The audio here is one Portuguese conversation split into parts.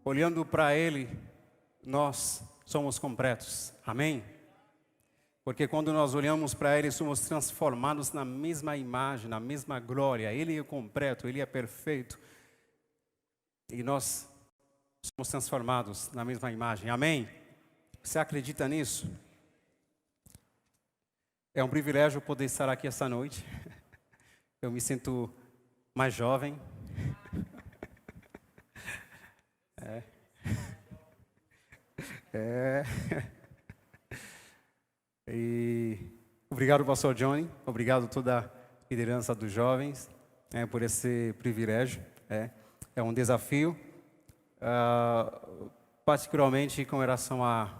olhando para Ele, nós somos completos. Amém? Porque quando nós olhamos para Ele, somos transformados na mesma imagem, na mesma glória. Ele é completo, Ele é perfeito. E nós somos transformados na mesma imagem. Amém? Você acredita nisso? É um privilégio poder estar aqui essa noite. Eu me sinto mais jovem. E obrigado, pastor Johnny. Obrigado a toda a liderança dos jovens por esse privilégio. É um desafio, particularmente com relação a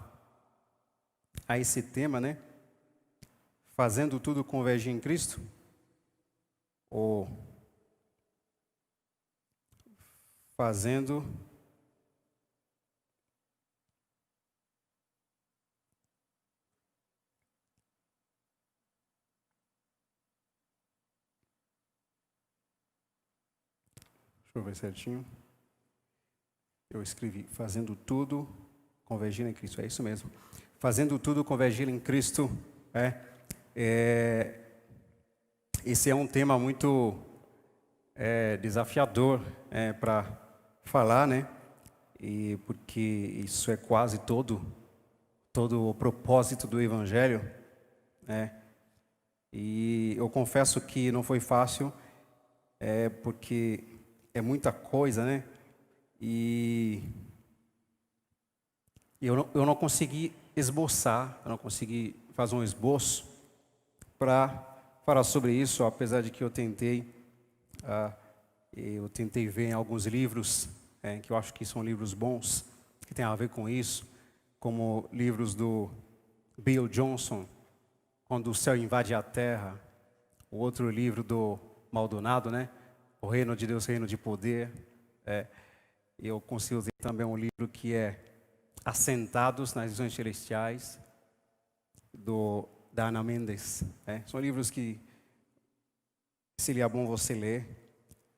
esse tema, né? Fazendo tudo convergir em Cristo, ou fazendo deixa eu ver certinho. Eu escrevi, fazendo tudo convergir em Cristo. É isso mesmo. Fazendo tudo convergir em Cristo. Esse é um tema muito desafiador para falar, né? E porque isso é quase todo o propósito do Evangelho. E eu confesso que não foi fácil, porque é muita coisa, né? E eu não consegui esboçar, eu não consegui fazer um esboço para falar sobre isso, apesar de que eu tentei ver em alguns livros, que eu acho que são livros bons, que tem a ver com isso, como livros do Bill Johnson, Quando o Céu Invade a Terra, o outro livro do Maldonado, né? O Reino de Deus, Reino de Poder. Eu consigo ver também um livro que é Assentados nas Visões Celestiais, da Ana Mendes. São livros que seria bom você ler.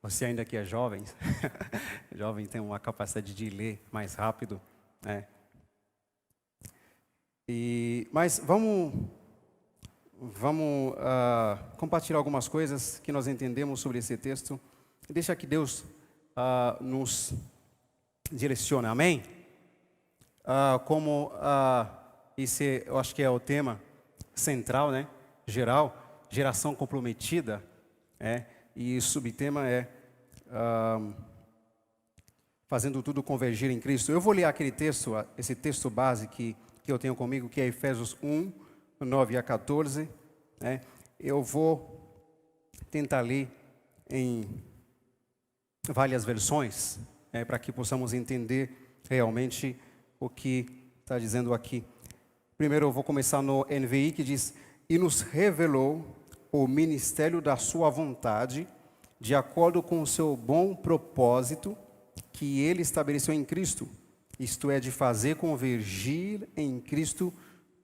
Você ainda que é jovem, jovem tem uma capacidade de ler mais rápido. Mas vamos compartilhar algumas coisas que nós entendemos sobre esse texto. Deixa que Deus nos direcione. Amém? Esse eu acho que é o tema central, né? Geral, geração comprometida, e o subtema é fazendo tudo convergir em Cristo. Eu vou ler aquele texto, esse texto base que eu tenho comigo, que é Efésios 1, 9 a 14. Eu vou tentar ler em várias versões, para que possamos entender realmente o que está dizendo aqui. Primeiro eu vou começar no NVI, que diz: e nos revelou o ministério da sua vontade, de acordo com o seu bom propósito, que ele estabeleceu em Cristo, isto é, de fazer convergir em Cristo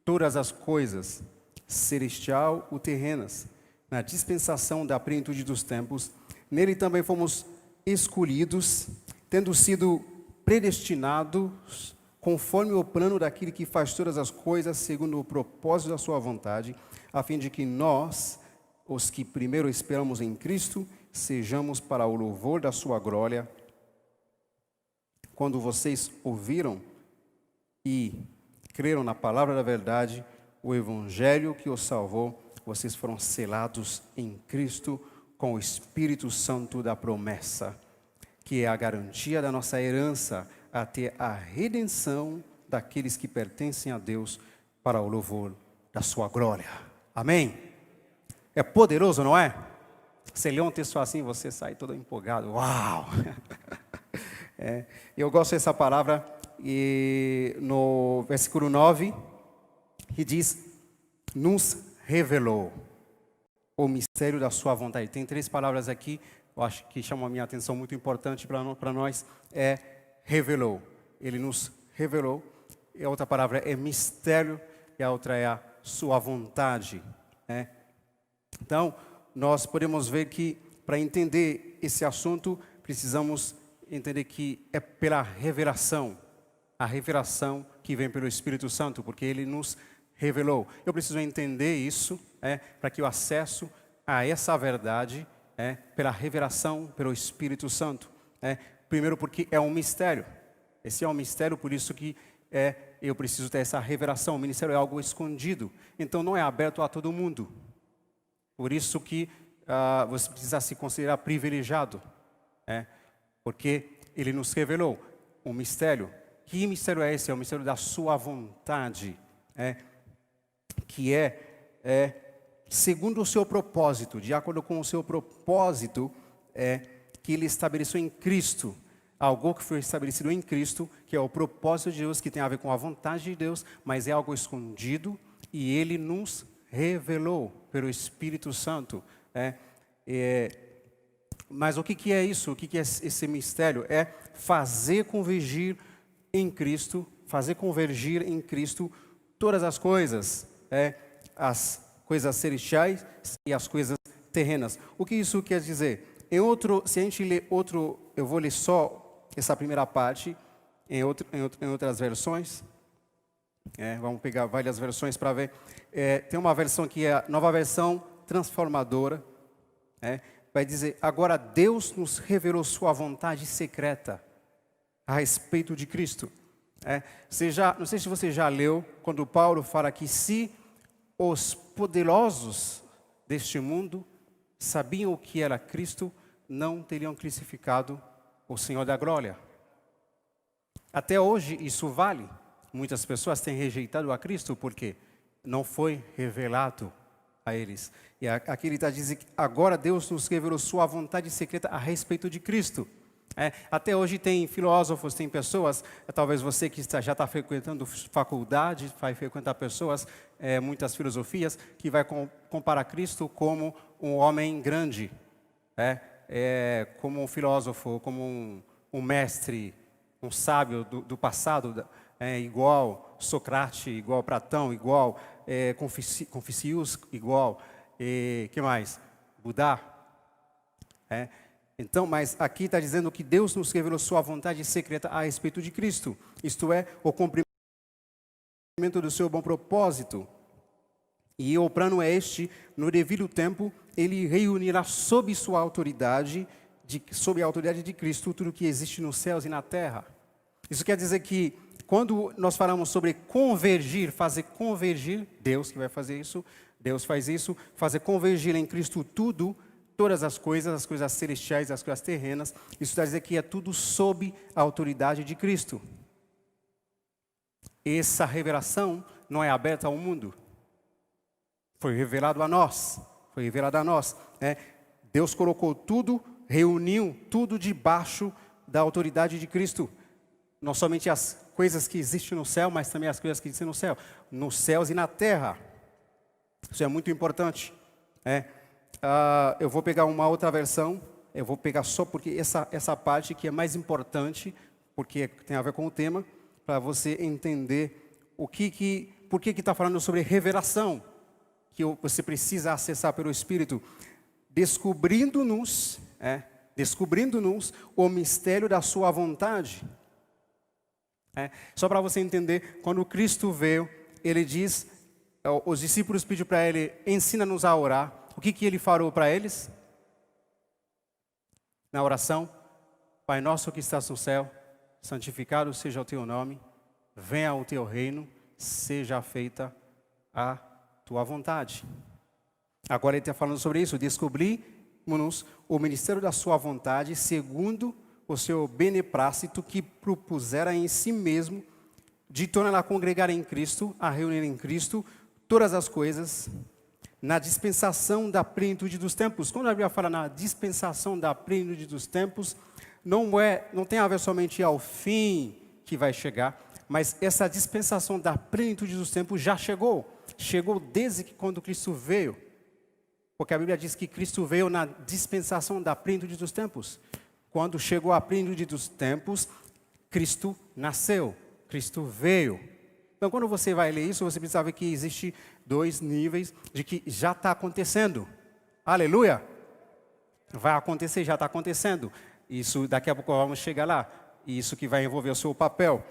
todas as coisas, celestial ou terrenas, na dispensação da plenitude dos tempos. Nele também fomos escolhidos, tendo sido predestinados conforme o plano daquele que faz todas as coisas segundo o propósito da sua vontade, a fim de que nós, os que primeiro esperamos em Cristo, sejamos para o louvor da sua glória. Quando vocês ouviram e creram na palavra da verdade, o evangelho que os salvou, vocês foram selados em Cristo com o Espírito Santo da promessa, que é a garantia da nossa herança até a redenção daqueles que pertencem a Deus para o louvor da sua glória. Amém? É poderoso, não é? Você lê um texto assim, você sai todo empolgado. Uau! Eu gosto dessa palavra, e no versículo 9, que diz: nos revelou o mistério da sua vontade. Tem 3 palavras aqui, eu acho que chamam a minha atenção, muito importante para nós, revelou. Ele nos revelou. E a outra palavra é mistério, e a outra é a sua vontade. Então, nós podemos ver que para entender esse assunto, precisamos entender que é pela revelação, a revelação que vem pelo Espírito Santo, porque Ele nos revelou. Eu preciso entender isso, para que o acesso a essa verdade pela revelação, pelo Espírito Santo. Primeiro porque é um mistério. Esse é um mistério, por isso que eu preciso ter essa revelação. O ministério é algo escondido, então não é aberto a todo mundo. Por isso que você precisa se considerar privilegiado, porque Ele nos revelou um mistério. Que mistério é esse? É o mistério da sua vontade, que segundo o seu propósito, de acordo com o seu propósito, que Ele estabeleceu em Cristo. Algo que foi estabelecido em Cristo, que é o propósito de Deus, que tem a ver com a vontade de Deus, mas é algo escondido, e Ele nos revelou pelo Espírito Santo. Mas o que é isso? O que é esse mistério? É fazer convergir em Cristo, todas as coisas, as coisas celestiais e as coisas terrenas. O que isso quer dizer? Se a gente ler outro, eu vou ler só essa primeira parte em outras versões. Vamos pegar várias versões para ver. Tem uma versão que é a Nova Versão Transformadora. Vai dizer: agora Deus nos revelou sua vontade secreta a respeito de Cristo. Não sei se você já leu, quando Paulo fala que se os poderosos deste mundo sabiam o que era Cristo, não teriam crucificado o Senhor da glória. Até hoje isso vale. Muitas pessoas têm rejeitado a Cristo porque não foi revelado a eles. E aqui ele está dizendo que agora Deus nos revelou sua vontade secreta a respeito de Cristo. Até hoje tem filósofos, tem pessoas, talvez você que já está frequentando faculdade, vai frequentar pessoas, muitas filosofias, que vai comparar Cristo como um homem grande, como um filósofo, como um mestre, um sábio do passado, igual Sócrates, igual Platão, igual Confucius, igual, que mais? Budá. Então, mas aqui está dizendo que Deus nos revelou sua vontade secreta a respeito de Cristo. Isto é, o cumprimento do seu bom propósito. E o plano é este: no devido tempo, Ele reunirá sob sua autoridade, sob a autoridade de Cristo, tudo que existe nos céus e na terra. Isso quer dizer que, quando nós falamos sobre convergir, fazer convergir, Deus que vai fazer isso, Deus faz isso, fazer convergir em Cristo tudo, todas as coisas celestiais, as coisas terrenas, isso está dizendo que é tudo sob a autoridade de Cristo. Essa revelação não é aberta ao mundo. Foi revelado a nós. Deus colocou tudo, reuniu tudo debaixo da autoridade de Cristo. Não somente as coisas que existem no céu, mas também as coisas que existem no céu. Nos céus e na terra. Isso é muito importante. Eu vou pegar uma outra versão, eu vou pegar só porque essa parte que é mais importante, porque tem a ver com o tema, para você entender por que está falando sobre revelação, que você precisa acessar pelo Espírito, descobrindo-nos o mistério da sua vontade. Só para você entender, quando Cristo veio, Ele diz, os discípulos pediram para Ele: ensina-nos a orar. O que Ele falou para eles? Na oração: Pai nosso que estás no céu, santificado seja o teu nome, venha o teu reino, seja feita a tua vontade. Agora Ele está falando sobre isso: descobrimos o ministério da sua vontade, segundo o seu beneplácito que propusera em si mesmo, de tornar a congregar em Cristo, a reunir em Cristo todas as coisas, na dispensação da plenitude dos tempos. Quando a Bíblia fala na dispensação da plenitude dos tempos, não tem a ver somente ao fim que vai chegar, mas essa dispensação da plenitude dos tempos já chegou. Chegou desde que quando Cristo veio. Porque a Bíblia diz que Cristo veio na dispensação da plenitude dos tempos. Quando chegou a plenitude dos tempos, Cristo nasceu, Cristo veio. Então, quando você vai ler isso, você precisa ver que existe 2 níveis de que já está acontecendo. Aleluia! Vai acontecer, já está acontecendo. Isso, daqui a pouco vamos chegar lá. E isso que vai envolver o seu papel.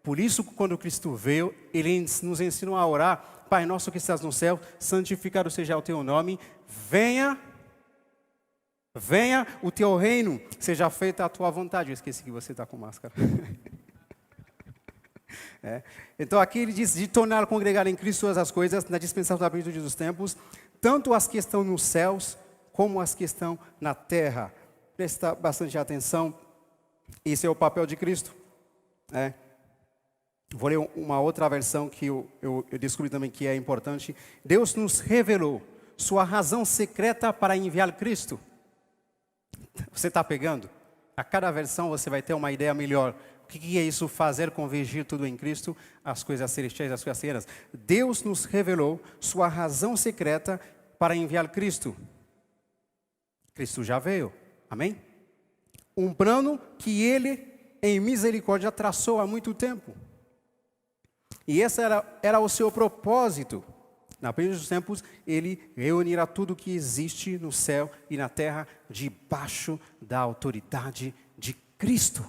Por isso, quando Cristo veio, Ele nos ensinou a orar. Pai nosso que estás no céu, santificado seja o teu nome. Venha o teu reino, seja feita a tua vontade. Eu esqueci que você está com máscara. Então aqui ele diz de tornar congregar em Cristo todas as coisas, na dispensação da plenitude dos tempos, tanto as que estão nos céus, como as que estão na terra. Presta bastante atenção, esse é o papel de Cristo. Vou ler uma outra versão que eu descobri também que é importante. Deus nos revelou sua razão secreta para enviar Cristo. Você está pegando? A cada versão você vai ter uma ideia melhor. O que é isso? Fazer convergir tudo em Cristo, as coisas celestiais, as coisas terrenas. Deus nos revelou sua razão secreta para enviar Cristo. Cristo já veio. Amém? Um plano que Ele, em misericórdia, traçou há muito tempo. E esse era o seu propósito. Na plenitude dos tempos, Ele reunirá tudo que existe no céu e na terra debaixo da autoridade de Cristo.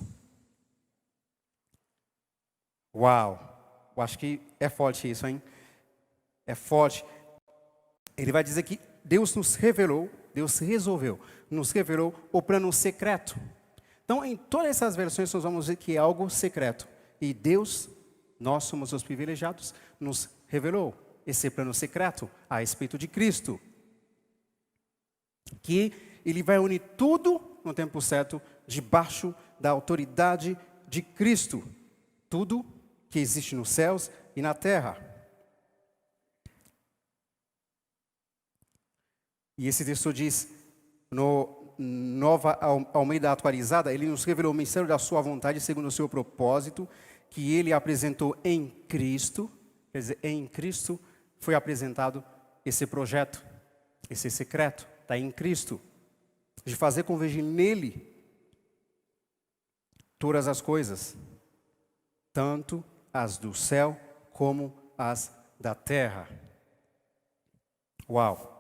Uau! Eu acho que é forte isso, hein? É forte. Ele vai dizer que Deus nos revelou, Deus resolveu, nos revelou o plano secreto. Então, em todas essas versões, nós vamos ver que é algo secreto. E Deus, nós somos os privilegiados, nos revelou esse plano secreto a respeito de Cristo. Que Ele vai unir tudo no tempo certo, debaixo da autoridade de Cristo. Tudo que existe nos céus e na terra. E esse texto diz, no Nova Almeida Atualizada, Ele nos revelou o mistério da sua vontade, segundo o seu propósito, que Ele apresentou em Cristo. Quer dizer, em Cristo foi apresentado esse projeto, esse secreto, está em Cristo, de fazer convergir nele todas as coisas, tanto as do céu como as da terra. Uau!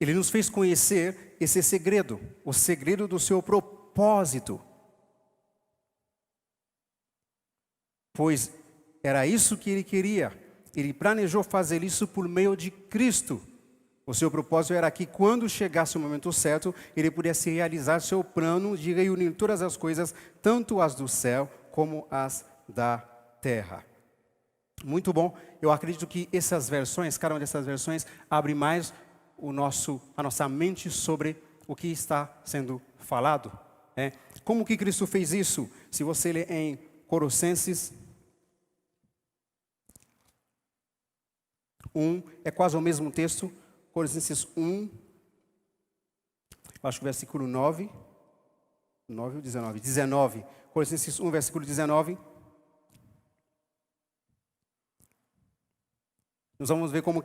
Ele nos fez conhecer esse segredo, o segredo do seu propósito. Pois era isso que Ele queria. Ele planejou fazer isso por meio de Cristo. O seu propósito era que quando chegasse o momento certo, Ele pudesse realizar seu plano de reunir todas as coisas, tanto as do céu como as da terra. Muito bom. Eu acredito que essas versões, cada uma dessas versões, abre mais a nossa mente sobre o que está sendo falado. Como que Cristo fez isso? Se você ler em Colossenses 1, é quase o mesmo texto, Colossenses 1, acho que o versículo 9 ou 19? 19, Colossenses 1, versículo 19. Nós vamos ver como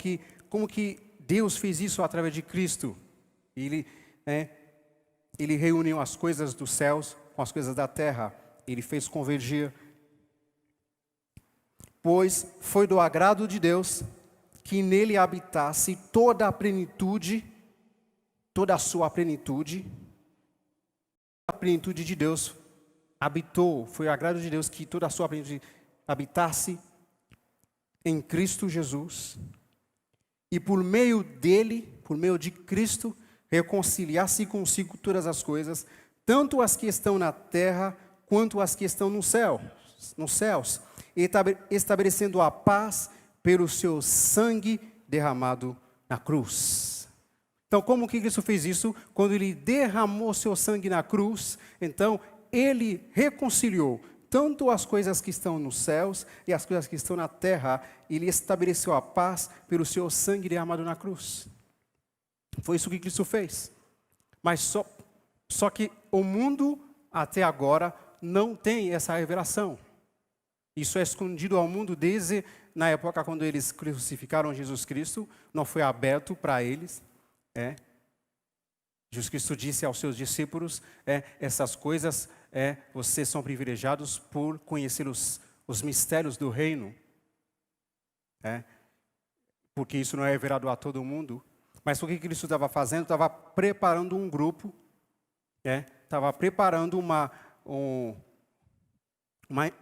que Deus fez isso através de Cristo. Ele reuniu as coisas dos céus com as coisas da terra. Ele fez convergir. Pois foi do agrado de Deus que nele habitasse toda a plenitude, toda a sua plenitude. A plenitude de Deus habitou. Foi o agrado de Deus que toda a sua plenitude habitasse em Cristo Jesus. E por meio dele, por meio de Cristo, reconciliar-se consigo todas as coisas, tanto as que estão na terra, quanto as que estão nos céus, estabelecendo a paz pelo seu sangue derramado na cruz. Então, como que Cristo fez isso? Quando Ele derramou seu sangue na cruz, então Ele reconciliou tanto as coisas que estão nos céus e as coisas que estão na terra. Ele estabeleceu a paz pelo seu sangue derramado na cruz. Foi isso que Cristo fez. Mas só que o mundo até agora não tem essa revelação. Isso é escondido ao mundo desde na época quando eles crucificaram Jesus Cristo. Não foi aberto para eles. Jesus Cristo disse aos seus discípulos, essas coisas, vocês são privilegiados por conhecer os mistérios do reino. Porque isso não é revelado a todo mundo. Mas o que Cristo estava fazendo? Estava preparando um grupo Estava preparando uma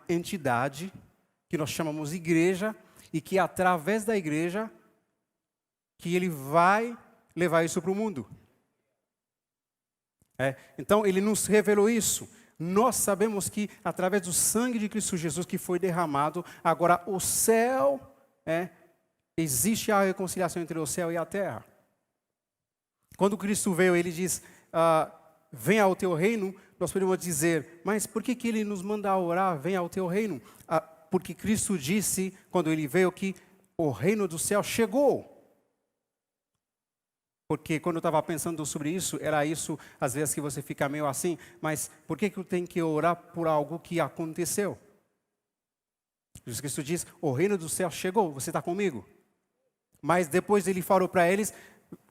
entidade que nós chamamos igreja, e que através da igreja que ele vai levar isso para o mundo. Então ele nos revelou isso. Nós sabemos que através do sangue de Cristo Jesus que foi derramado, agora o céu, existe a reconciliação entre o céu e a terra. Quando Cristo veio, ele diz, venha ao teu reino, nós podemos dizer, mas por que ele nos manda orar, venha ao teu reino? Porque Cristo disse, quando ele veio, que o reino do céu chegou. Porque quando eu estava pensando sobre isso, era isso, às vezes que você fica meio assim, mas por que eu tenho que orar por algo que aconteceu? Jesus Cristo diz, o reino do céu chegou, você está comigo? Mas depois ele falou para eles,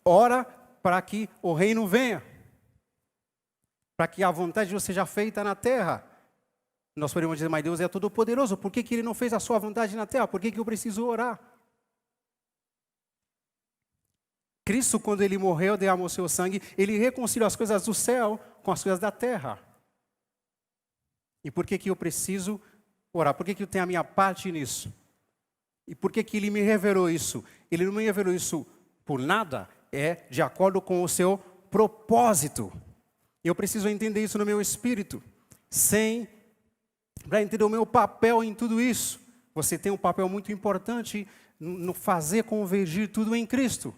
ora para que o reino venha. Para que a vontade de Deus seja feita na terra. Nós podemos dizer, mas Deus é todo poderoso, por que ele não fez a sua vontade na terra? Por que eu preciso orar? Cristo, quando ele morreu, derramou seu sangue, ele reconciliou as coisas do céu com as coisas da terra. E por que eu preciso orar? Por que eu tenho a minha parte nisso? E por que ele me revelou isso? Ele não me revelou isso por nada, é de acordo com o seu propósito. Eu preciso entender isso no meu espírito, para entender o meu papel em tudo isso. Você tem um papel muito importante no fazer convergir tudo em Cristo.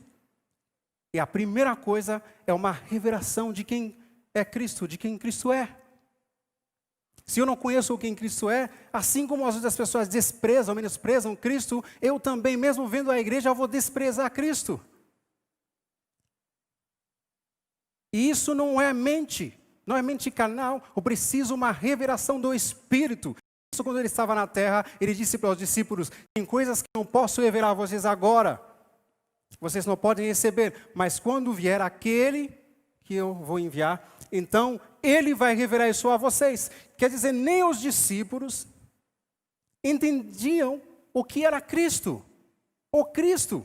E a primeira coisa é uma revelação de quem é Cristo, de quem Cristo é. Se eu não conheço quem Cristo é, assim como as outras pessoas desprezam, menosprezam Cristo, eu também, mesmo vendo a igreja, eu vou desprezar Cristo. E isso não é mente carnal, eu preciso uma revelação do Espírito. Isso quando ele estava na terra, ele disse para os discípulos, tem coisas que não posso revelar a vocês agora. Vocês não podem receber, mas quando vier aquele que eu vou enviar, então ele vai revelar isso a vocês. Quer dizer, nem os discípulos entendiam o que era Cristo. O Cristo,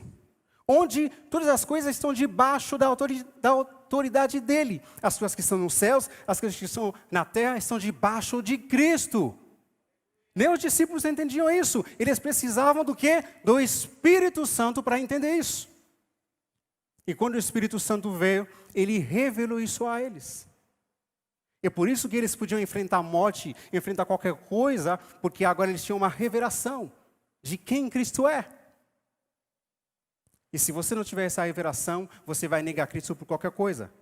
onde todas as coisas estão debaixo da autoridade dele. As coisas que estão nos céus, as coisas que estão na terra, estão debaixo de Cristo. Nem os discípulos entendiam isso. Eles precisavam do quê? Do Espírito Santo para entender isso. E quando o Espírito Santo veio, ele revelou isso a eles. É por isso que eles podiam enfrentar a morte, enfrentar qualquer coisa, porque agora eles tinham uma revelação de quem Cristo é. E se você não tiver essa revelação, você vai negar Cristo por qualquer coisa.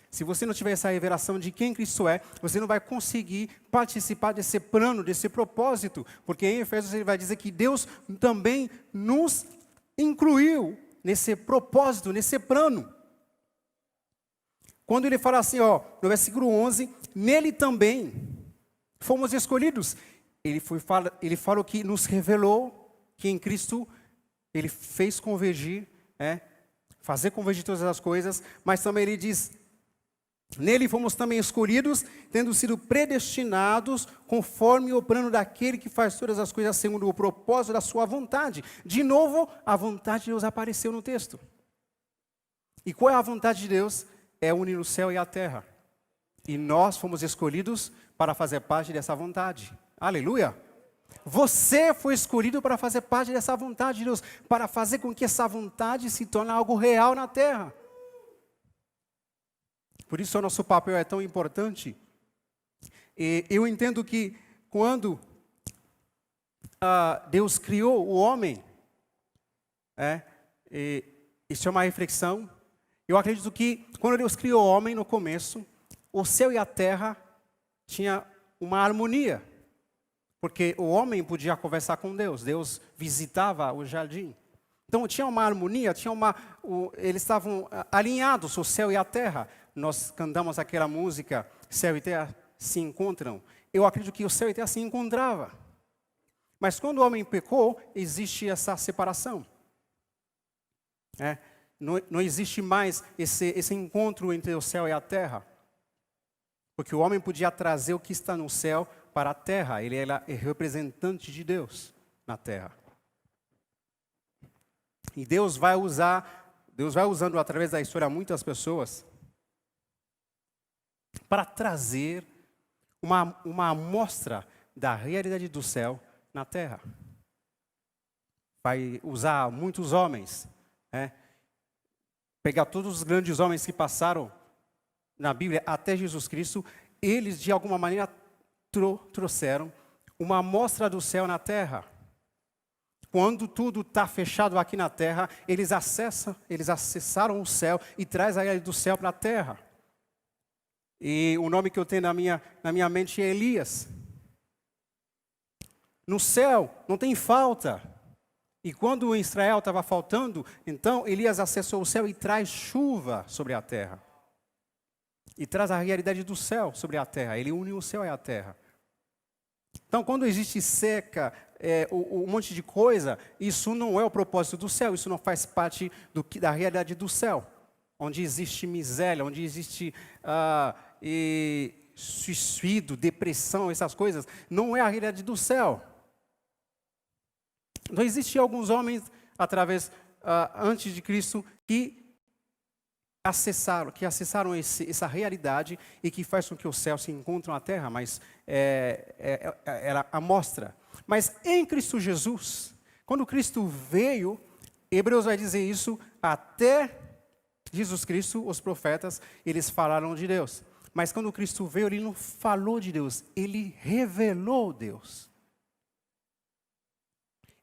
Se você não tiver essa revelação de quem Cristo é, você não vai conseguir participar desse plano, desse propósito. Porque em Efésios ele vai dizer que Deus também nos incluiu nesse propósito, nesse plano. Quando ele fala assim, no versículo 11, nele também fomos escolhidos. Ele falou que nos revelou que em Cristo ele fez convergir, fazer convergir todas as coisas, mas também ele diz, nele fomos também escolhidos, tendo sido predestinados conforme o plano daquele que faz todas as coisas segundo o propósito da sua vontade. De novo, a vontade de Deus apareceu no texto. E qual é a vontade de Deus? É unir o céu e a terra. E nós fomos escolhidos para fazer parte dessa vontade. Aleluia! Você foi escolhido para fazer parte dessa vontade de Deus, para fazer com que essa vontade se torne algo real na terra. Por isso o nosso papel é tão importante. E eu entendo que quando Deus criou o homem, isso é uma reflexão. Eu acredito que quando Deus criou o homem no começo, o céu e a terra tinham uma harmonia. Porque o homem podia conversar com Deus, Deus visitava o jardim. Então tinha uma harmonia, eles estavam alinhados, o céu e a terra. Nós cantamos aquela música, céu e terra se encontram. Eu acredito que o céu e a terra se encontravam. Mas quando o homem pecou, existe essa separação. Não existe mais esse encontro entre o céu e a terra. Porque o homem podia trazer o que está no céu para a terra. Ele era representante de Deus na terra. E Deus vai usando através da história muitas pessoas para trazer uma amostra da realidade do céu na terra. Vai usar muitos homens, pegar todos os grandes homens que passaram na Bíblia até Jesus Cristo, eles de alguma maneira trouxeram uma amostra do céu na terra. Quando tudo está fechado aqui na terra, eles acessaram o céu e traz a realidade do céu para a terra. E o nome que eu tenho na minha mente é Elias. No céu não tem falta. E quando Israel estava faltando, então Elias acessou o céu e traz chuva sobre a terra. E traz a realidade do céu sobre a terra. Ele une o céu e a terra. Então, quando existe seca, um monte de coisa, isso não é o propósito do céu. Isso não faz parte da realidade do céu. Onde existe miséria, onde existe suicídio, depressão, essas coisas. Não é a realidade do céu. Então, existiam alguns homens, antes de Cristo, que acessaram essa realidade e que faz com que o céu se encontre na terra, mas era a mostra. Mas em Cristo Jesus, quando Cristo veio, Hebreus vai dizer isso, até Jesus Cristo, os profetas, eles falaram de Deus. Mas quando Cristo veio, ele não falou de Deus, ele revelou Deus.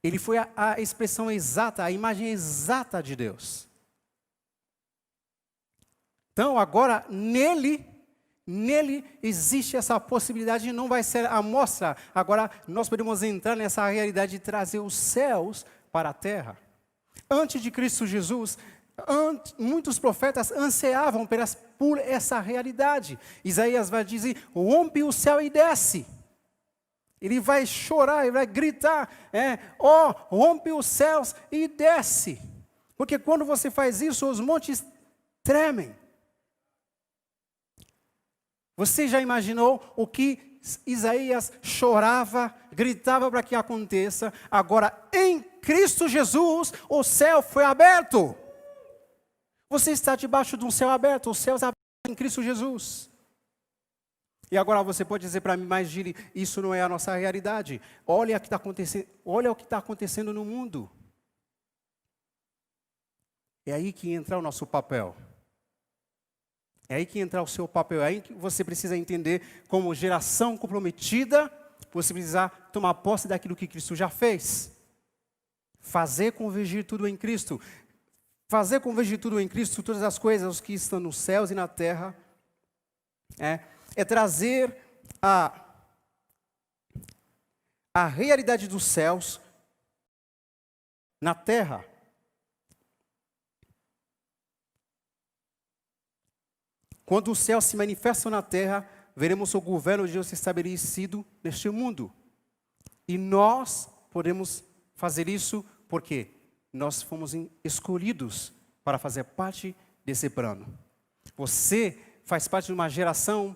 Ele foi a expressão exata, a imagem exata de Deus. Então, agora, nele existe essa possibilidade, não vai ser a amostra. Agora, nós podemos entrar nessa realidade de trazer os céus para a terra. Antes de Cristo Jesus, muitos profetas ansiavam por essa realidade. Isaías vai dizer, rompe o céu e desce. Ele vai chorar, ele vai gritar, rompe os céus e desce. Porque quando você faz isso, os montes tremem. Você já imaginou o que Isaías chorava, gritava para que aconteça? Agora, em Cristo Jesus, o céu foi aberto. Você está debaixo de um céu aberto, os céus abertos em Cristo Jesus. E agora você pode dizer para mim, mas Gili, isso não é a nossa realidade. Olha o que está acontecendo no mundo. É aí que entra o nosso papel. É aí que entra o seu papel, é aí que você precisa entender como geração comprometida, você precisa tomar posse daquilo que Cristo já fez. Fazer convergir tudo em Cristo. Fazer convergir tudo em Cristo, todas as coisas que estão nos céus e na terra, é trazer a realidade dos céus na terra. Quando os céus se manifestam na terra, veremos o governo de Deus estabelecido neste mundo. E nós podemos fazer isso porque nós fomos escolhidos para fazer parte desse plano. Você faz parte de uma geração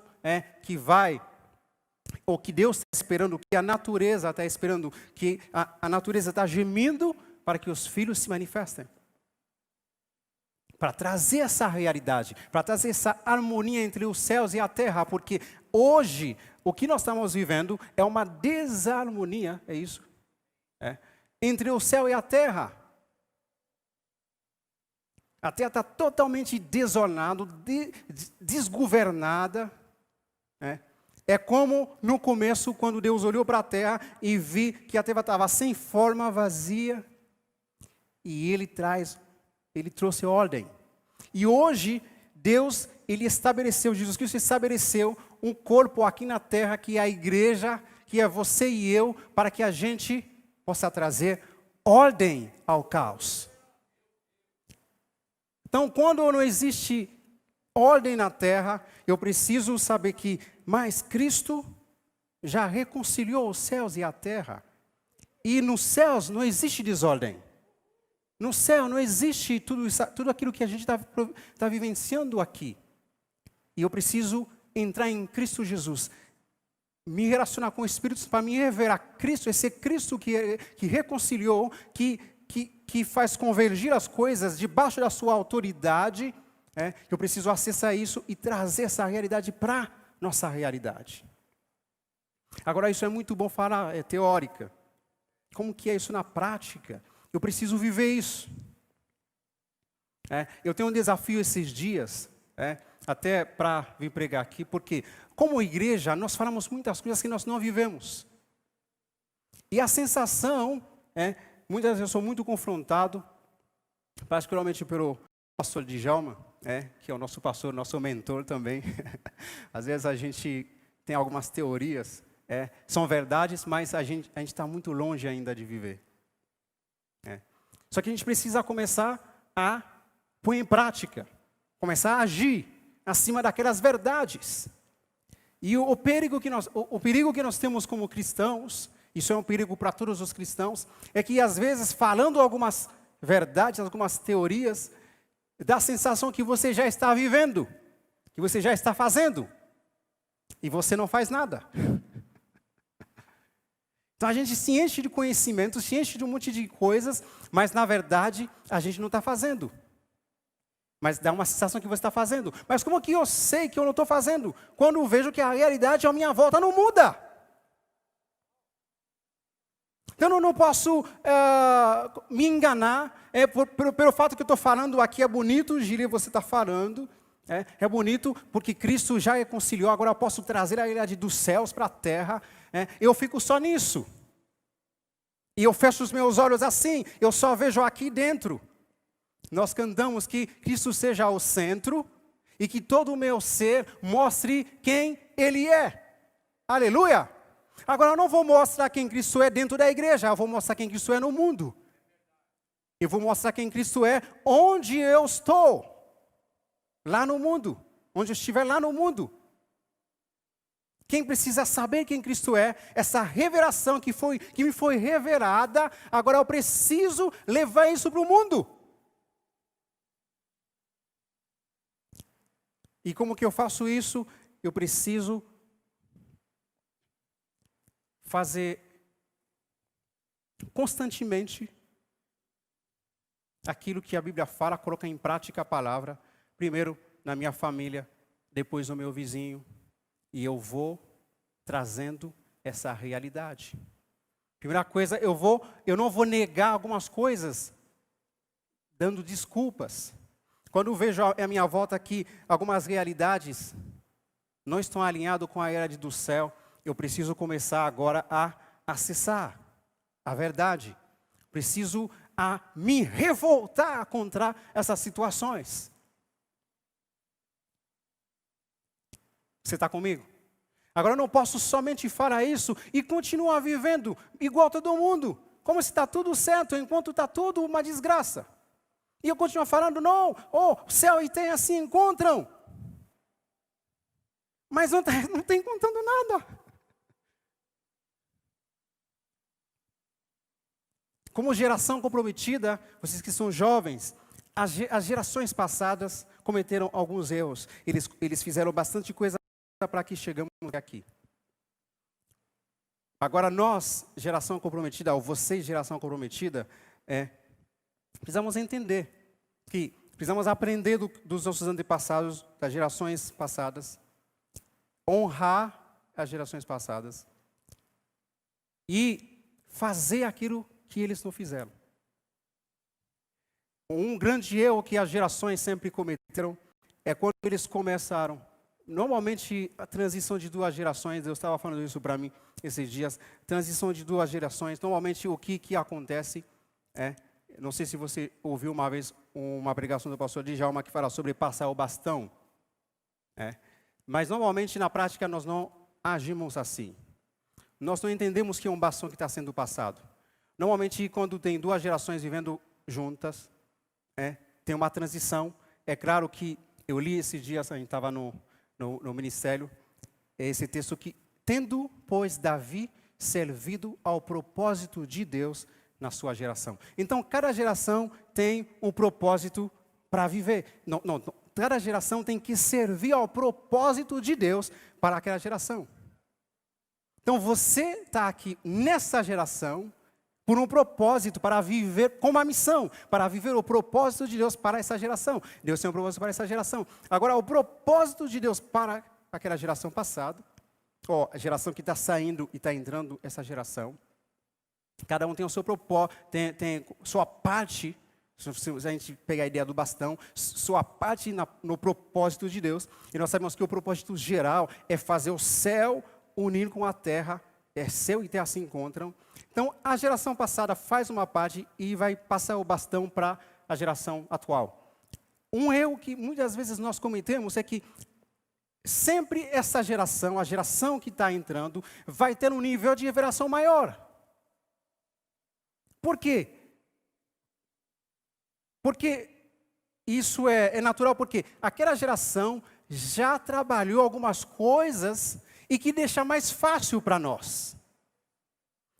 que vai, ou que Deus está esperando, que a natureza está esperando, que a natureza está gemindo para que os filhos se manifestem. Para trazer essa realidade, para trazer essa harmonia entre os céus e a terra, porque hoje o que nós estamos vivendo é uma desarmonia, é isso? Entre o céu e a terra. A terra está totalmente desornada, desgovernada. É como no começo, quando Deus olhou para a terra e viu que a terra estava sem forma, vazia, e Ele trouxe ordem. E hoje, Deus, Jesus Cristo estabeleceu um corpo aqui na terra, que é a igreja, que é você e eu, para que a gente possa trazer ordem ao caos. Então, quando não existe ordem na terra, eu preciso saber que, mas Cristo já reconciliou os céus e a terra. E nos céus não existe desordem. No céu não existe tudo aquilo que a gente está vivenciando aqui. E eu preciso entrar em Cristo Jesus. Me relacionar com o Espírito para me revelar Cristo, esse Cristo que reconciliou, que faz convergir as coisas debaixo da sua autoridade. Eu preciso acessar isso e trazer essa realidade para nossa realidade. Agora, isso é muito bom falar, é teórica. Como que é isso na prática? Eu preciso viver isso. Eu tenho um desafio esses dias, até para vir pregar aqui, porque como igreja, nós falamos muitas coisas que nós não vivemos. E a sensação, muitas vezes eu sou muito confrontado, particularmente pelo pastor Djalma, que é o nosso pastor, nosso mentor também. Às vezes a gente tem algumas teorias, são verdades, mas a gente está muito longe ainda de viver. Só que a gente precisa começar a pôr em prática, começar a agir acima daquelas verdades. E o perigo que nós temos como cristãos, isso é um perigo para todos os cristãos, é que às vezes falando algumas verdades, algumas teorias, dá a sensação que você já está vivendo, que você já está fazendo, e você não faz nada. Então a gente se enche de conhecimento, se enche de um monte de coisas, mas na verdade a gente não está fazendo. Mas dá uma sensação que você está fazendo. Mas como que eu sei que eu não estou fazendo? Quando eu vejo que a realidade à minha volta não muda. Então eu não posso me enganar pelo fato que eu estou falando aqui é bonito, Gíria, você está falando. É bonito porque Cristo já reconciliou, agora eu posso trazer a realidade dos céus para a terra. Eu fico só nisso. E eu fecho os meus olhos assim, eu só vejo aqui dentro. Nós cantamos que Cristo seja o centro e que todo o meu ser mostre quem Ele é. Aleluia! Agora eu não vou mostrar quem Cristo é dentro da igreja, eu vou mostrar quem Cristo é no mundo. Eu vou mostrar quem Cristo é onde eu estou. Lá no mundo, onde eu estiver lá no mundo. Quem precisa saber quem Cristo é, essa revelação que me foi revelada, agora eu preciso levar isso para o mundo. E como que eu faço isso? Eu preciso fazer constantemente aquilo que a Bíblia fala, colocar em prática a palavra, primeiro na minha família, depois no meu vizinho, e eu vou trazendo essa realidade. Primeira coisa, eu não vou negar algumas coisas, dando desculpas. Quando eu vejo à minha volta aqui algumas realidades não estão alinhadas com a realidade do céu, eu preciso começar agora a acessar a verdade. Preciso me revoltar contra essas situações. Você está comigo? Agora eu não posso somente falar isso e continuar vivendo igual todo mundo, como se está tudo certo, enquanto está tudo uma desgraça. E eu continuo falando, não, céu e terra se encontram. Mas não está encontrando nada. Como geração comprometida, vocês que são jovens, as gerações passadas cometeram alguns erros. Eles fizeram bastante coisa para que chegamos aqui. Agora nós, geração comprometida, ou vocês, geração comprometida, precisamos entender que precisamos aprender dos nossos antepassados, das gerações passadas, honrar as gerações passadas e fazer aquilo que eles não fizeram. Um grande erro que as gerações sempre cometeram é quando eles começaram. Normalmente, a transição de duas gerações, eu estava falando isso para mim esses dias, transição de duas gerações, normalmente o que acontece não sei se você ouviu uma vez uma pregação do pastor Djalma que fala sobre passar o bastão. Mas normalmente na prática nós não agimos assim. Nós não entendemos que é um bastão que está sendo passado. Normalmente quando tem duas gerações vivendo juntas, tem uma transição. É claro que eu li esses dias, a gente estava no ministério, esse texto que, tendo, pois, Davi servido ao propósito de Deus na sua geração. Então, cada geração tem um propósito para viver. Cada geração tem que servir ao propósito de Deus para aquela geração. Então, você está aqui nessa geração por um propósito, para viver com uma missão, para viver o propósito de Deus para essa geração. Deus tem um propósito para essa geração. Agora, o propósito de Deus para aquela geração passada, ou a geração que está saindo e está entrando essa geração. Cada um tem o seu propósito, tem sua parte. Se a gente pegar a ideia do bastão, sua parte no propósito de Deus. E nós sabemos que o propósito geral é fazer o céu unir com a terra. Céu e terra se encontram. Então, a geração passada faz uma parte e vai passar o bastão para a geração atual. Um erro que muitas vezes nós cometemos é que sempre essa geração, a geração que está entrando, vai ter um nível de revelação maior. Por quê? Porque isso é natural, porque aquela geração já trabalhou algumas coisas e que deixa mais fácil para nós.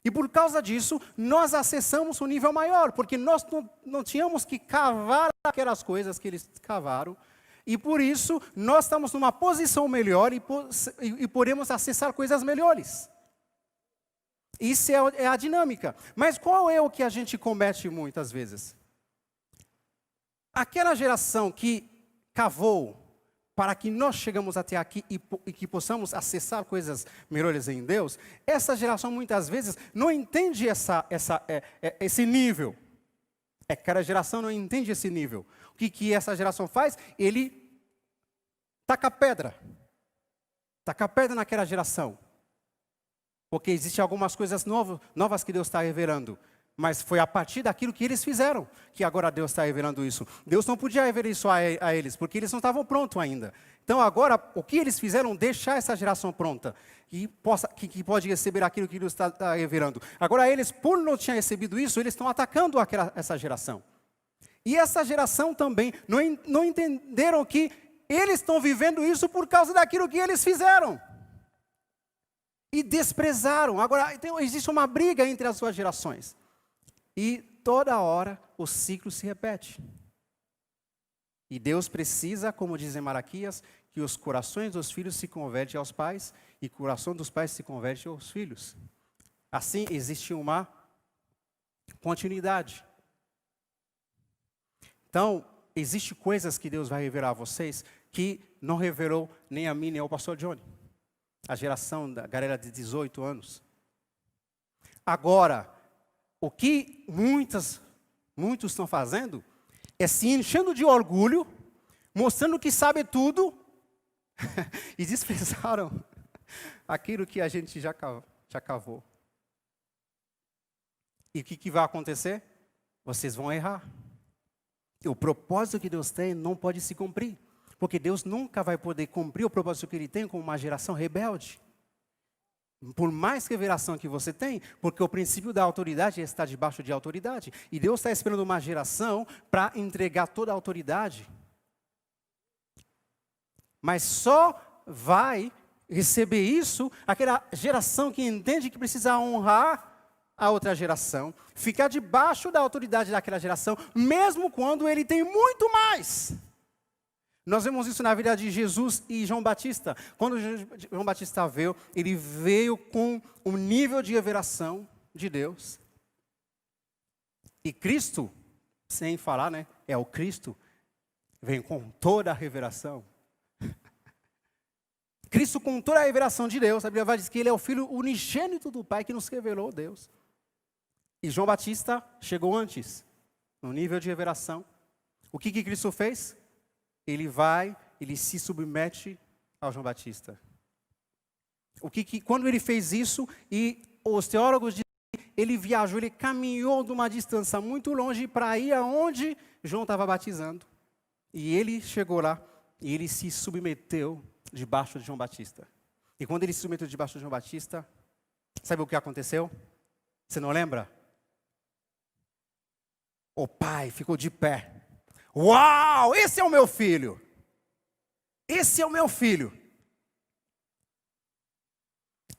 E por causa disso, nós acessamos um nível maior, porque nós não tínhamos que cavar aquelas coisas que eles cavaram, e por isso nós estamos numa posição melhor e podemos acessar coisas melhores. Isso é a dinâmica. Mas qual é o que a gente comete muitas vezes? Aquela geração que cavou para que nós chegamos até aqui e que possamos acessar coisas melhores em Deus, essa geração muitas vezes não entende esse nível. Aquela geração não entende esse nível. O que essa geração faz? Ele taca pedra. Taca pedra naquela geração. Porque existem algumas coisas novas que Deus está revelando. Mas foi a partir daquilo que eles fizeram que agora Deus está revelando isso. Deus não podia revelar isso a eles, porque eles não estavam prontos ainda. Então agora, o que eles fizeram? Deixar essa geração pronta, que pode receber aquilo que Deus está revelando. Agora eles, por não terem recebido isso, eles estão atacando essa geração. E essa geração também não entenderam que eles estão vivendo isso por causa daquilo que eles fizeram. E desprezaram. Agora, então, existe uma briga entre as suas gerações. E toda hora o ciclo se repete. E Deus precisa, como diz em Malaquias, que os corações dos filhos se convertem aos pais e o coração dos pais se converte aos filhos. Assim existe uma continuidade. Então, existem coisas que Deus vai revelar a vocês que não revelou nem a mim nem ao pastor Johnny. A geração da galera de 18 anos. Agora, o que muitos estão fazendo é se enchendo de orgulho, mostrando que sabe tudo, e desprezaram aquilo que a gente já cavou. E o que vai acontecer? Vocês vão errar. E o propósito que Deus tem não pode se cumprir, porque Deus nunca vai poder cumprir o propósito que Ele tem com uma geração rebelde. Por mais revelação que você tem, porque o princípio da autoridade é estar debaixo de autoridade. E Deus está esperando uma geração para entregar toda a autoridade. Mas só vai receber isso aquela geração que entende que precisa honrar a outra geração, ficar debaixo da autoridade daquela geração, mesmo quando ele tem muito mais. Nós vemos isso na vida de Jesus e João Batista. Quando João Batista veio, ele veio com um nível de revelação de Deus. E Cristo, sem falar, né? É o Cristo, vem com toda a revelação. Cristo com toda a revelação de Deus. A Bíblia vai dizer que ele é o Filho unigênito do Pai que nos revelou Deus. E João Batista chegou antes, no nível de revelação. O que Cristo fez? Ele se submete ao João Batista. Quando ele fez isso, e os teólogos dizem que ele viajou, ele caminhou de uma distância muito longe para ir aonde João estava batizando. E ele chegou lá, e ele se submeteu debaixo de João Batista. E quando ele se submeteu debaixo de João Batista, sabe o que aconteceu? Você não lembra? O pai ficou de pé. Uau, esse é o meu filho. Esse é o meu filho.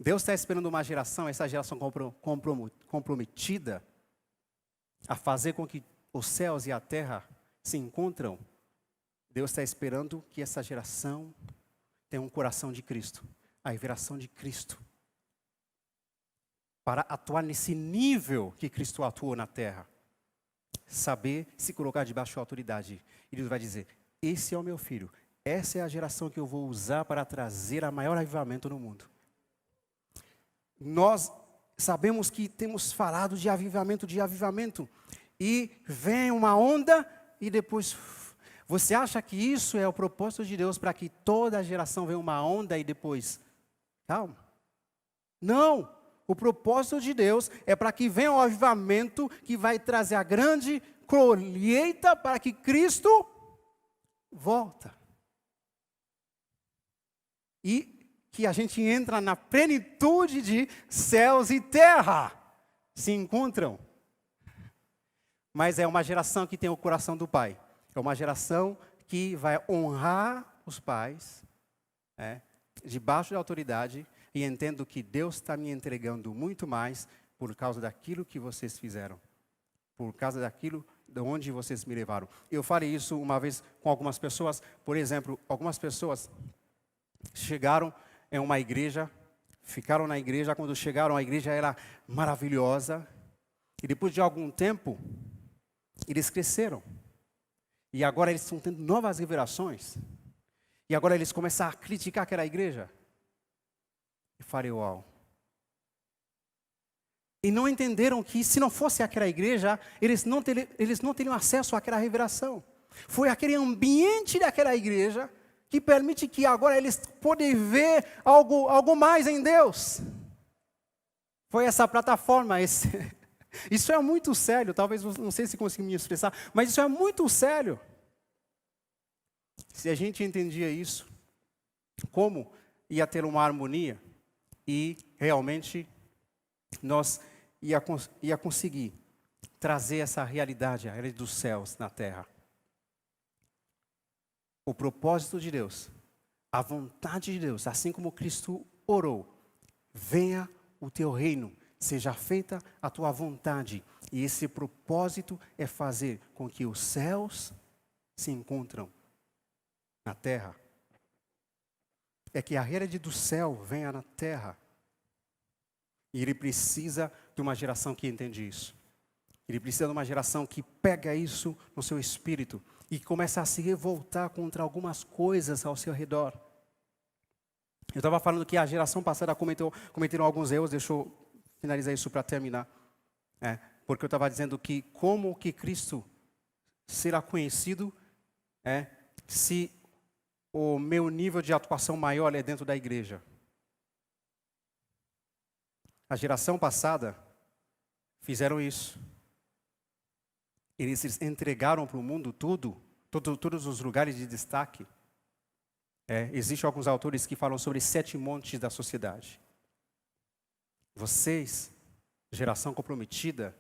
Deus está esperando uma geração, essa geração comprometida, a fazer com que os céus e a terra se encontram. Deus está esperando que essa geração tenha um coração de Cristo, a revelação de Cristo, para atuar nesse nível que Cristo atuou na terra. Saber se colocar debaixo da autoridade. E Deus vai dizer, esse é o meu filho, essa é a geração que eu vou usar para trazer a maior avivamento no mundo. Nós sabemos que temos falado de avivamento, e vem uma onda e depois... Você acha que isso é o propósito de Deus para que toda a geração venha uma onda e depois... Calma. Não! O propósito de Deus é para que venha um avivamento que vai trazer a grande colheita para que Cristo volta. E que a gente entra na plenitude de céus e terra. Se encontram. Mas é uma geração que tem o coração do Pai. É uma geração que vai honrar os pais, debaixo da autoridade, e entendo que Deus está me entregando muito mais por causa daquilo que vocês fizeram. Por causa daquilo de onde vocês me levaram. Eu falei isso uma vez com algumas pessoas. Por exemplo, algumas pessoas chegaram em uma igreja, ficaram na igreja. Quando chegaram, a igreja era maravilhosa. E depois de algum tempo, eles cresceram. E agora eles estão tendo novas revelações. E agora eles começam a criticar aquela igreja. E falei, uau. E não entenderam que se não fosse aquela igreja, eles não teriam acesso àquela revelação. Foi aquele ambiente daquela igreja que permite que agora eles podem ver algo mais em Deus. Foi essa plataforma, isso é muito sério, talvez, não sei se consegui me expressar, mas isso é muito sério. Se a gente entendia isso, como ia ter uma harmonia e realmente nós ia conseguir trazer essa realidade, a realidade dos céus na terra. O propósito de Deus, a vontade de Deus, assim como Cristo orou, venha o teu reino, seja feita a tua vontade. E esse propósito é fazer com que os céus se encontram na terra. É que a realidade do céu venha na terra. E ele precisa de uma geração que entende isso. Ele precisa de uma geração que pega isso no seu espírito e começa a se revoltar contra algumas coisas ao seu redor. Eu estava falando que a geração passada cometeram alguns erros, deixa eu finalizar isso para terminar. Porque eu estava dizendo que como que Cristo será conhecido se o meu nível de atuação maior é dentro da igreja. A geração passada fizeram isso. Eles entregaram para o mundo todos os lugares de destaque. Existem alguns autores que falam sobre 7 montes da sociedade. Vocês, geração comprometida,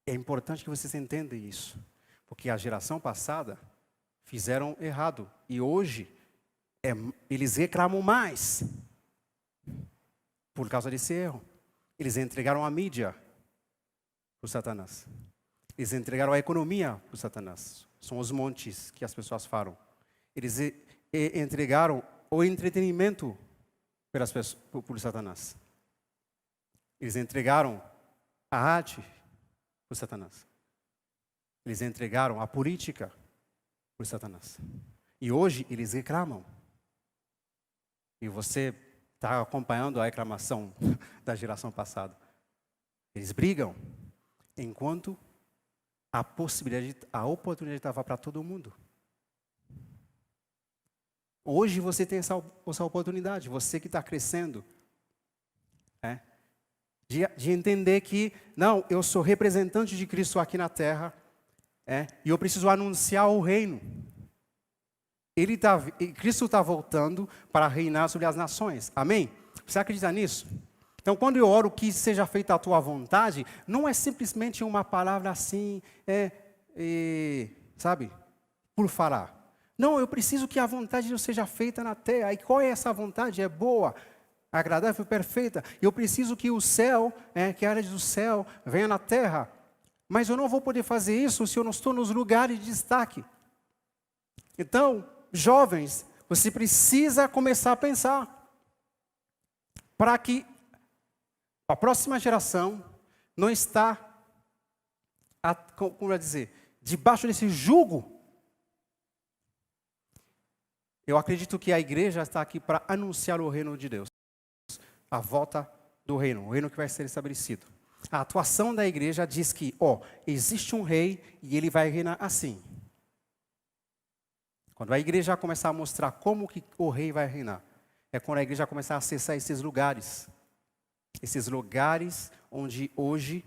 é importante que vocês entendam isso. Porque a geração passada fizeram errado. E hoje, eles reclamam mais. Por causa desse erro. Eles entregaram a mídia para o Satanás. Eles entregaram a economia para o Satanás. São os montes que as pessoas falam. Eles entregaram o entretenimento para o Satanás. Eles entregaram a arte para o Satanás. Eles entregaram a política para o Satanás. E hoje eles reclamam. E você está acompanhando a reclamação da geração passada. Eles brigam, enquanto a oportunidade estava para todo mundo. Hoje você tem essa oportunidade, você que está crescendo, de entender que, não, eu sou representante de Cristo aqui na terra, e eu preciso anunciar o reino. Cristo está voltando para reinar sobre as nações. Amém? Você acredita nisso? Então, quando eu oro que seja feita a tua vontade, não é simplesmente uma palavra assim, sabe, por falar. Não, eu preciso que a vontade de Deus seja feita na terra. E qual é essa vontade? É boa, agradável e perfeita. Eu preciso que o céu, que a área do céu, venha na terra. Mas eu não vou poder fazer isso se eu não estou nos lugares de destaque. Então, jovens, você precisa começar a pensar para que a próxima geração não está, como eu dizer, debaixo desse jugo Eu acredito que a igreja está aqui para anunciar o reino de Deus. A volta do reino, o reino que vai ser estabelecido. A atuação da igreja diz que, existe um rei e ele vai reinar assim. Quando a igreja começar a mostrar como que o rei vai reinar, é quando a igreja começar a acessar esses lugares onde hoje,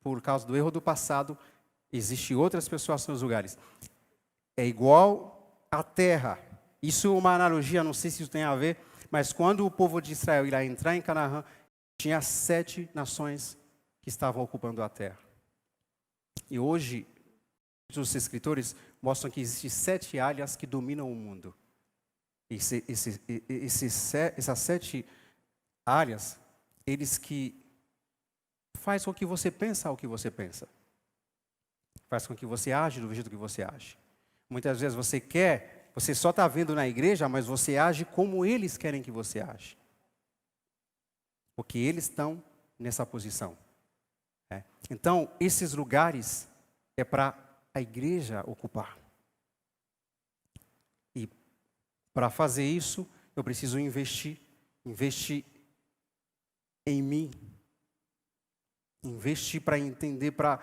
por causa do erro do passado, existem outras pessoas nos lugares. É igual a terra. Isso é uma analogia, não sei se isso tem a ver, mas quando o povo de Israel irá entrar em Canaã, tinha 7 nações que estavam ocupando a terra. E hoje, os escritores mostram que existem 7 áreas que dominam o mundo. Essas 7 áreas, eles que faz com que você pense o que você pensa. Faz com que você age do jeito que você age. Muitas vezes você só está vendo na igreja, mas você age como eles querem que você age. Porque eles estão nessa posição. Então, esses lugares é para a igreja ocupar. E para fazer isso, eu preciso investir em mim. Investir para entender, para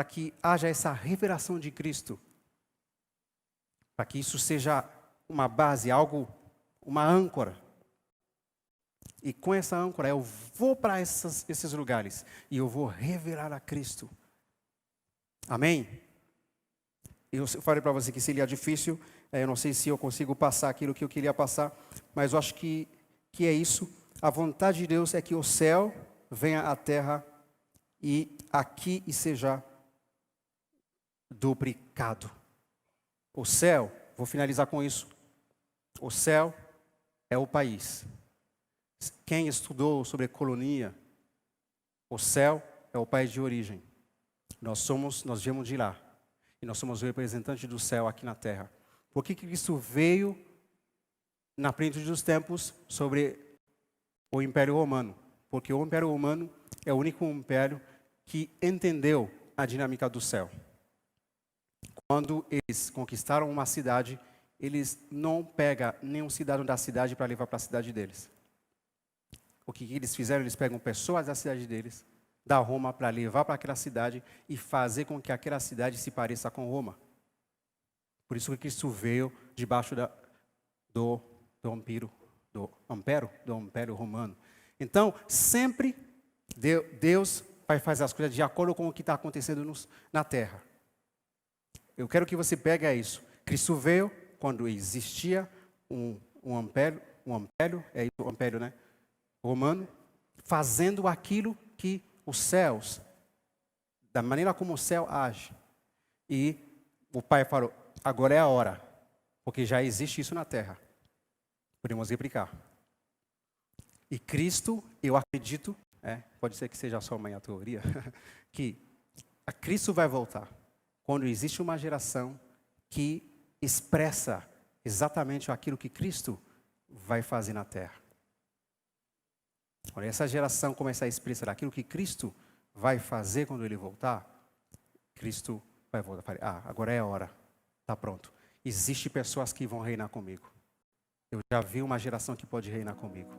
que haja essa revelação de Cristo. Para que isso seja uma base, uma âncora. E com essa âncora eu vou para esses lugares e eu vou revelar a Cristo. Amém? Eu falei para você que seria difícil, eu não sei se eu consigo passar aquilo que eu queria passar, mas eu acho que é isso. A vontade de Deus é que o céu venha à terra e aqui seja duplicado. O céu, vou finalizar com isso. O céu é o país. Quem estudou sobre colonia, o céu é o país de origem. Nós viemos de lá. E nós somos representantes do céu aqui na terra. Por que Cristo veio na plenitude dos tempos sobre o Império Romano? Porque o Império Romano é o único império que entendeu a dinâmica do céu. Quando eles conquistaram uma cidade, eles não pegam nenhum cidadão da cidade para levar para a cidade deles. O que eles fizeram? Eles pegam pessoas da cidade deles, da Roma, para levar para aquela cidade e fazer com que aquela cidade se pareça com Roma. Por isso que Cristo veio debaixo do Império Romano. Então, sempre Deus vai fazer as coisas de acordo com o que está acontecendo na terra. Eu quero que você pegue isso. Cristo veio quando existia um império, né? Romano, fazendo aquilo que os céus, da maneira como o céu age. E o Pai falou, agora é a hora, porque já existe isso na terra. Podemos replicar. E Cristo, eu acredito, pode ser que seja só uma teoria, que a Cristo vai voltar quando existe uma geração que expressa exatamente aquilo que Cristo vai fazer na terra. Quando essa geração começar a expressar aquilo que Cristo vai fazer quando Ele voltar, Cristo vai voltar. Agora é a hora. Está pronto. Existem pessoas que vão reinar comigo. Eu já vi uma geração que pode reinar comigo.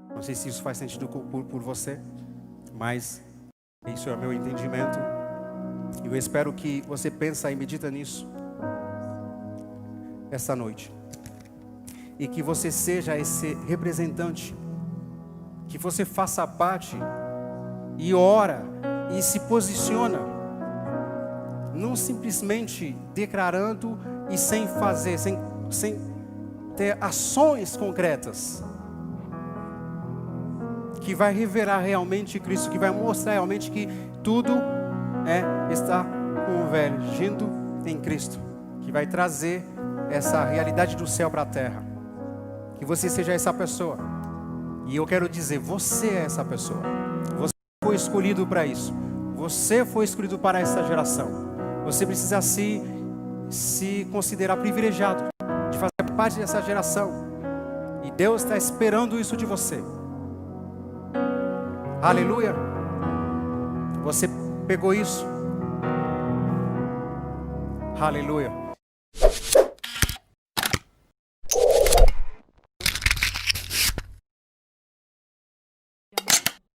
Não sei se isso faz sentido por você, mas isso é o meu entendimento. E eu espero que você pense e medita nisso essa noite. E que você seja esse representante, que você faça parte e ora e se posiciona, não simplesmente declarando e sem fazer, sem ter ações concretas, que vai revelar realmente Cristo, que vai mostrar realmente que tudo está convergindo em Cristo, que vai trazer essa realidade do céu para a terra. Que você seja essa pessoa. E eu quero dizer, você é essa pessoa. Você foi escolhido para isso. Você foi escolhido para essa geração. Você precisa se considerar privilegiado de fazer parte dessa geração. E Deus está esperando isso de você. Aleluia. Você pegou isso? Aleluia.